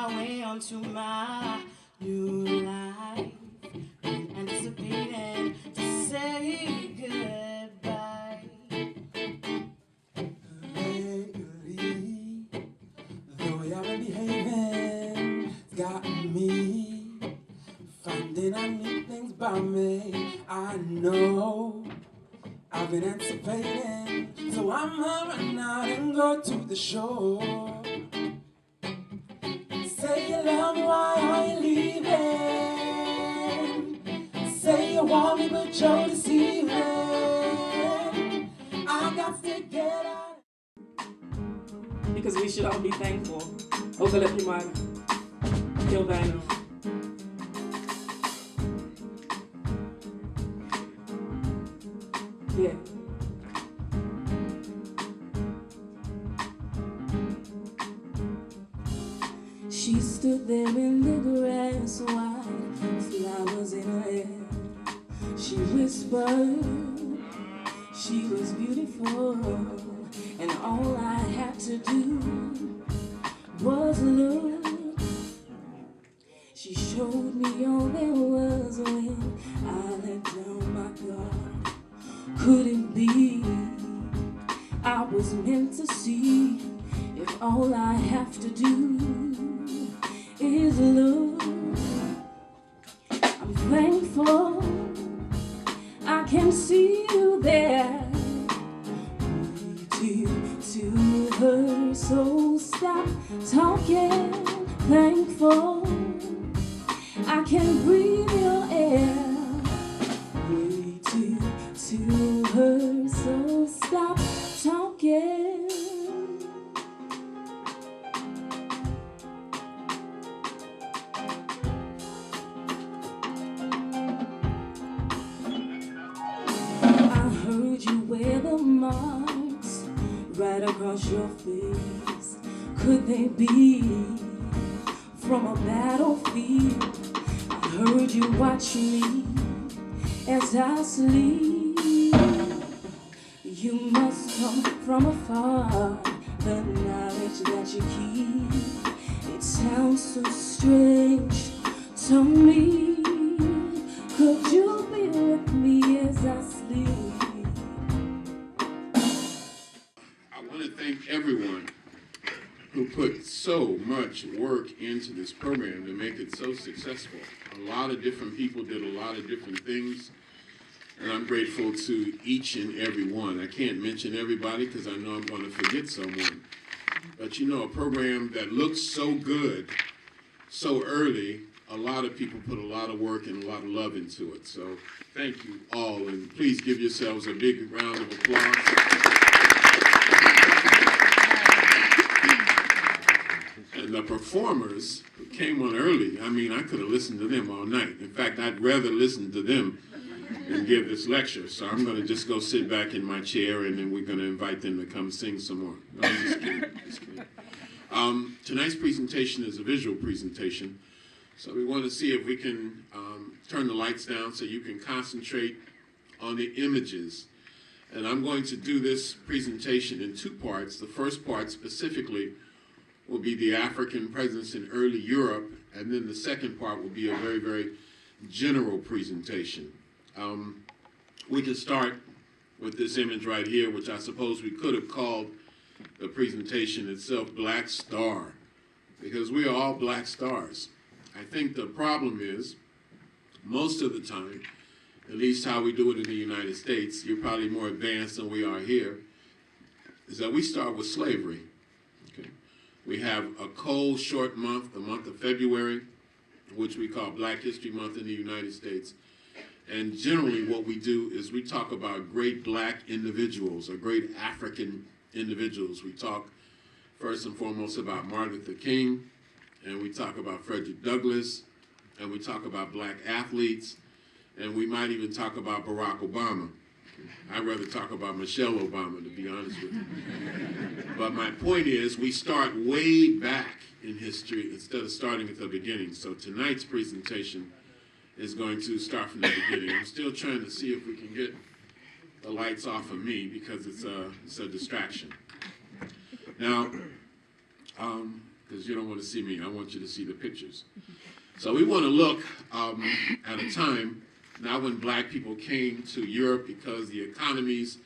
my way onto my new life, been anticipating to say goodbye. Lately, the way I've been behaving got me finding out new things about me. I know I've been anticipating, so I'm gonna run out and go to the shore. Say you love me, why are you leaving? Say you want me, but you're deceiving. I got to get out. Because we should all be thankful. Open up your mind. Feel thine own. Yeah. She stood there in the grass, white flowers in her hair. She whispered, she was beautiful, and all I had to do was look. She showed me all there was when I let down my guard. Could it be I was meant to see if all I have to do is look? I'm thankful I can see you there. To her, so stop talking. Thankful I can breathe your air. To her, so stop talking. I heard you wear the marks right across your face. Could they be from a battlefield? I heard you watch me as I sleep. You must come from afar, the knowledge that you keep. It sounds so strange to me. Could you be with me as I sleep? I want to thank everyone who put so much work into this program to make it so successful. A lot of different people did a lot of different things, and I'm grateful to each and every one. I can't mention everybody because I know I'm going to forget someone. But you know, a program that looks so good so early, a lot of people put a lot of work and a lot of love into it. So thank you all, and please give yourselves a big round of applause. And the performers who came on early, I mean, I could have listened to them all night. In fact, I'd rather listen to them than give this lecture. So I'm going to just go sit back in my chair, and then we're going to invite them to come sing some more. No, I'm just kidding. Just kidding. Tonight's presentation is a visual presentation. So we want to see if we can turn the lights down so you can concentrate on the images. And I'm going to do this presentation in two parts. The first part specifically will be the African presence in early Europe, and then the second part will be a very, very general presentation. We can start with this image right here, which I suppose we could have called the presentation itself Black Star, because we are all black stars. I think the problem is, most of the time, at least how we do it in the United States, you're probably more advanced than we are here, is that we start with slavery. Okay? We have a cold, short month, the month of February, which we call Black History Month in the United States. And generally what we do is we talk about great black individuals or great African individuals. We talk first and foremost about Martin Luther King, and we talk about Frederick Douglass, and we talk about black athletes, and we might even talk about Barack Obama. I'd rather talk about Michelle Obama, to be honest with you. But my point is, we start way back in history instead of starting at the beginning. So tonight's presentation is going to start from the beginning. I'm still trying to see if we can get the lights off of me because it's a distraction. Now, because you don't want to see me. I want you to see the pictures. So we want to look at a time now when black people came to Europe because the economies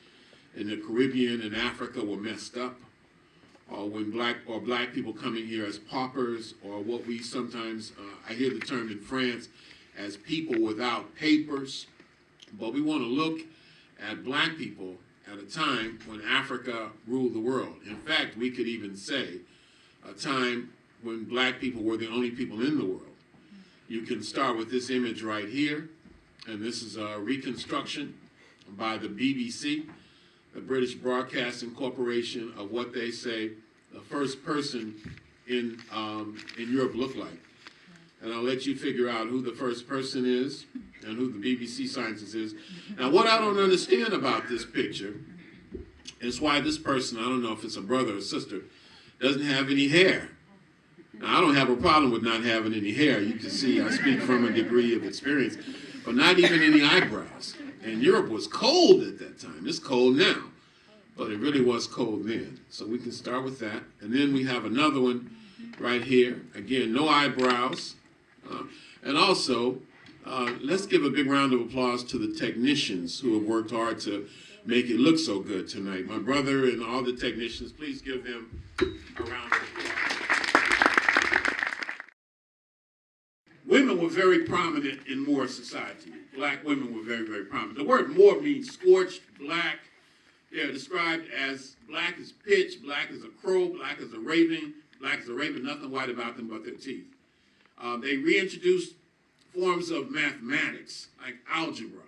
in the Caribbean and Africa were messed up, or when black people coming here as paupers, or what we sometimes, I hear the term in France, as people without papers. But we want to look at black people at a time when Africa ruled the world. In fact, we could even say a time when black people were the only people in the world. You can start with this image right here, and this is a reconstruction by the BBC, the British Broadcasting Corporation, of what they say the first person in Europe looked like. And I'll let you figure out who the first person is and who the BBC scientist is. Now, what I don't understand about this picture is why this person, I don't know if it's a brother or sister, doesn't have any hair. Now, I don't have a problem with not having any hair. You can see I speak from a degree of experience, but not even any eyebrows. And Europe was cold at that time. It's cold now, but it really was cold then. So we can start with that. And then we have another one right here. Again, no eyebrows. And also, let's give a big round of applause to the technicians who have worked hard to make it look so good tonight. My brother and all the technicians, please give them a round of applause. Women were very prominent in Moor society. Black women were very, very prominent. The word Moor means scorched, black. They're described as black as pitch, black as a crow, black as a raven, nothing white about them but their teeth. They reintroduced forms of mathematics, like algebra,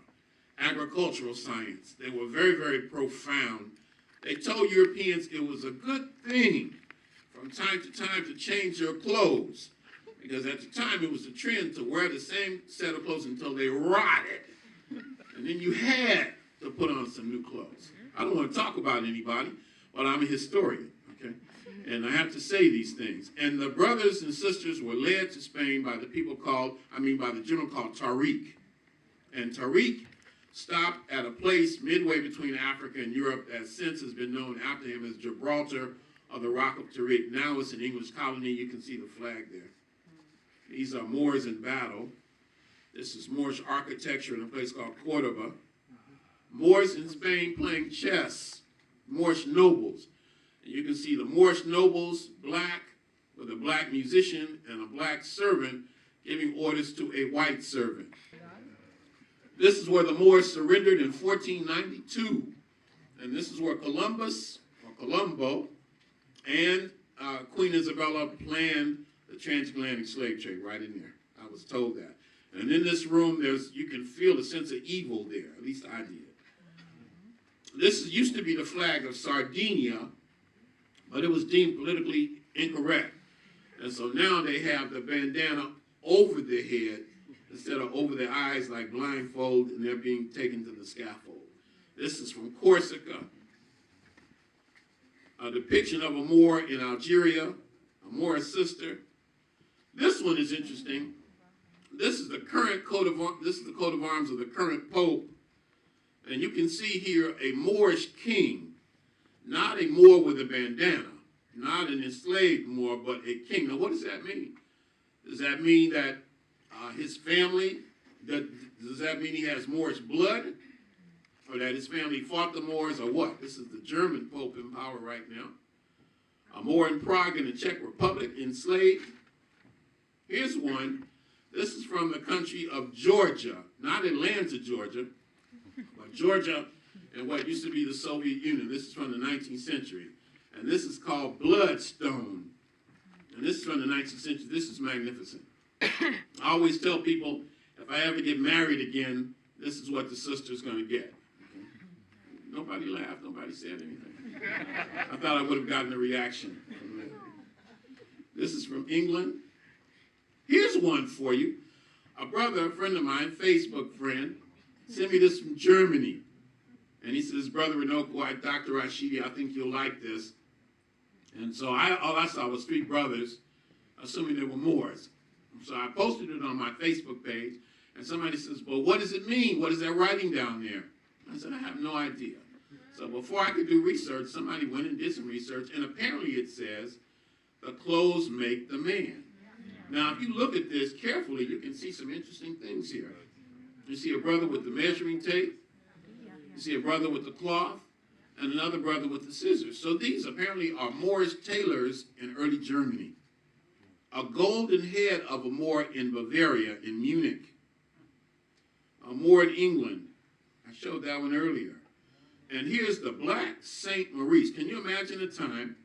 agricultural science. They were very, very profound. They told Europeans it was a good thing from time to time to change your clothes, because at the time it was a trend to wear the same set of clothes until they rotted. And then you had to put on some new clothes. I don't want to talk about anybody, but I'm a historian, okay? And I have to say these things. And the brothers and sisters were led to Spain by the general called Tariq. And Tariq stopped at a place midway between Africa and Europe that since has been known after him as Gibraltar, or the Rock of Tariq. Now it's an English colony. You can see the flag there. These are Moors in battle. This is Moorish architecture in a place called Cordoba. Moors in Spain playing chess, Moorish nobles. And you can see the Moorish nobles, black, with a black musician and a black servant giving orders to a white servant. This is where the Moors surrendered in 1492. And this is where Columbus, or Colombo, and Queen Isabella planned the transatlantic slave trade right in there. I was told that. And in this room, you can feel a sense of evil there, at least I did. This used to be the flag of Sardinia, but it was deemed politically incorrect. And so now they have the bandana over their head instead of over their eyes like blindfold, and they're being taken to the scaffold. This is from Corsica. A depiction of a Moor in Algeria, a Moorish sister. This one is interesting. This is the current coat of arms of the current Pope. And you can see here a Moorish king, not a Moor with a bandana, not an enslaved Moor, but a king. Now, what does that mean? Does that mean that his family, does that mean he has Moorish blood? Or that his family fought the Moors, or what? This is the German Pope in power right now. A Moor in Prague in the Czech Republic, enslaved. Here's one. This is from the country of Georgia, not Atlanta, Georgia, but Georgia and what used to be the Soviet Union. This is from the 19th century. And this is called Bloodstone. And this is from the 19th century. This is magnificent. I always tell people, if I ever get married again, this is what the sister's going to get. Okay? Nobody laughed. Nobody said anything. I thought I would have gotten a reaction from that. This is from England. Here's one for you. A friend of mine, Facebook friend, sent me this from Germany. And he says, Brother Runoko, Dr. Rashidi, I think you'll like this. And so all I saw was three brothers, assuming they were Moors. So I posted it on my Facebook page, and somebody says, well, what does it mean? What is that writing down there? I said, I have no idea. So before I could do research, somebody went and did some research, and apparently it says The clothes make the man. Now, if you look at this carefully, you can see some interesting things here. You see a brother with the measuring tape. You see a brother with the cloth. And another brother with the scissors. So these apparently are Moorish tailors in early Germany. A golden head of a Moor in Bavaria, in Munich. A Moor in England. I showed that one earlier. And here's the black Saint Maurice. Can you imagine a time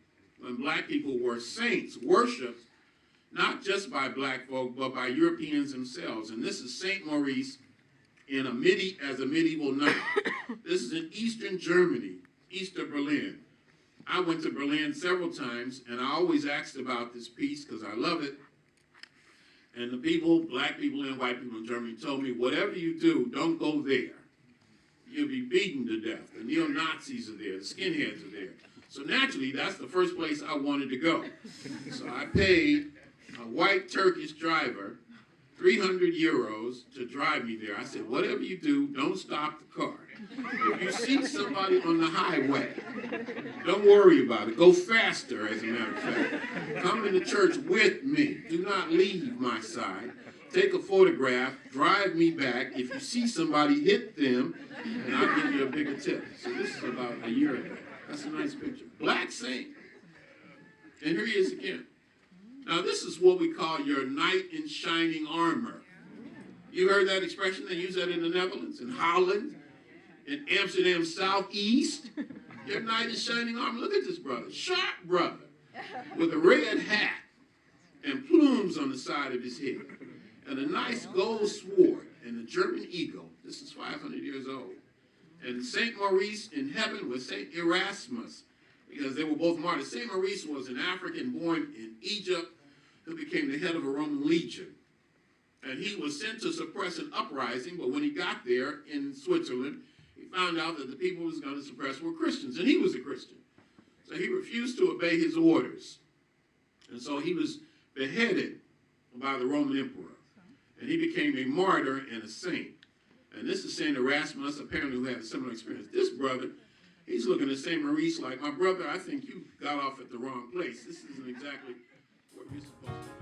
when black people were saints, worshipped, not just by black folk, but by Europeans themselves? And this is Saint Maurice in as a medieval knight. This is in Eastern Germany, east of Berlin. I went to Berlin several times, and I always asked about this piece because I love it. And the people, black people and white people in Germany, told me, whatever you do, don't go there. You'll be beaten to death. The neo-Nazis are there. The skinheads are there. So naturally, that's the first place I wanted to go. So I paid a white Turkish driver 300 euros to drive me there. I said, whatever you do, don't stop the car. If you see somebody on the highway, don't worry about it. Go faster, as a matter of fact. Come into church with me. Do not leave my side. Take a photograph. Drive me back. If you see somebody, hit them, and I'll give you a bigger tip. So this is about a year ago. That's a nice picture. Black saint. And here he is again. Now, this is what we call your knight in shining armor. You heard that expression? They use that in the Netherlands, in Holland, in Amsterdam South East. Your knight in shining armor. Look at this brother. Sharp brother with a red hat and plumes on the side of his head and a nice gold sword and a German eagle. This is 500 years old. And St. Maurice in heaven with St. Erasmus, because they were both martyrs. St. Maurice was an African born in Egypt who became the head of a Roman legion. And he was sent to suppress an uprising, but when he got there in Switzerland, he found out that the people he was going to suppress were Christians, and he was a Christian. So he refused to obey his orders. And so he was beheaded by the Roman emperor. And he became a martyr and a saint. And this is St. Erasmus, apparently who had a similar experience. This brother, he's looking at St. Maurice like, my brother, I think you got off at the wrong place. This isn't exactly what you're supposed to do.